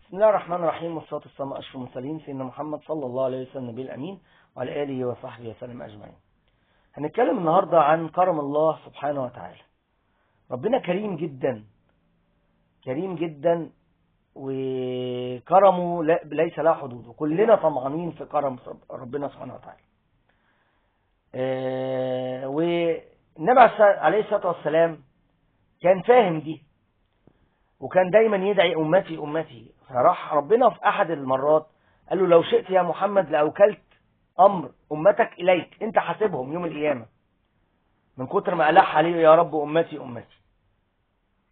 بسم الله الرحمن الرحيم، والصلاة والسلام على أشرف المرسلين سيدنا محمد صلى الله عليه وسلم النبي الأمين وعلى آله وصحبه وسلم أجمعين. هنتكلم النهاردة عن كرم الله سبحانه وتعالى. ربنا كريم جدا كريم جدا، وكرمه ليس له حدود، وكلنا طمعانين في كرم ربنا سبحانه وتعالى. والنبي عليه الصلاة والسلام كان فاهم دي، وكان دايما يدعي أمتي أمتي. فراح ربنا في أحد المرات قال له: لو شئت يا محمد لأوكلت أمر أمتك إليك، أنت حاسبهم يوم القيامة، من كتر ما ألح عليه يا رب أمتي أمتي.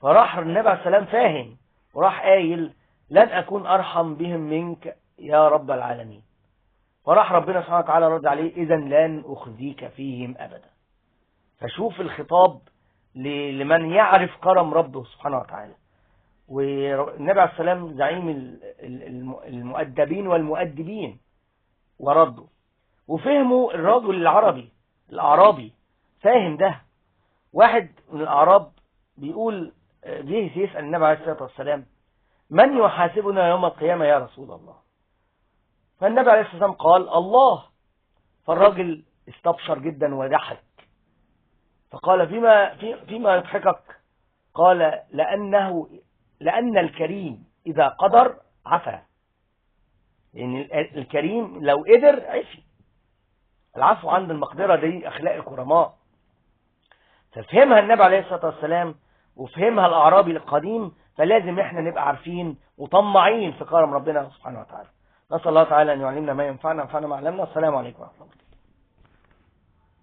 فراح النبي عليه السلام فاهم، وراح قايل: لن أكون أرحم بهم منك يا رب العالمين. فراح ربنا سبحانه وتعالى رد عليه: إذن لن أخزيك فيهم أبدا. فشوف الخطاب لمن يعرف كرم ربه سبحانه وتعالى. والنبي عليه السلام زعيم المؤدبين والمؤدبين، ورده وفهموا. الرجل الأعرابي فاهم ده. واحد من الأعراب بيقول، جه يسأل النبي عليه الصلاة والسلام: من يحاسبنا يوم القيامة يا رسول الله؟ فالنبي عليه الصلاة والسلام قال: الله. فالراجل استبشر جدا وضحك، فقال: فيما يضحكك؟ قال: لأن الكريم إذا قدر عفا. لأن الكريم لو قدر عفي. العفو عند المقدرة دي أخلاق الكرماء. ففهمها النبي عليه الصلاة والسلام، وفهمها الأعرابي القديم. فلازم احنا نبقى عارفين وطمعين في كرم ربنا سبحانه وتعالى. نسأل الله تعالى أن يعلمنا ما ينفعنا وينفعنا ما علمنا. السلام عليكم ورحمة الله.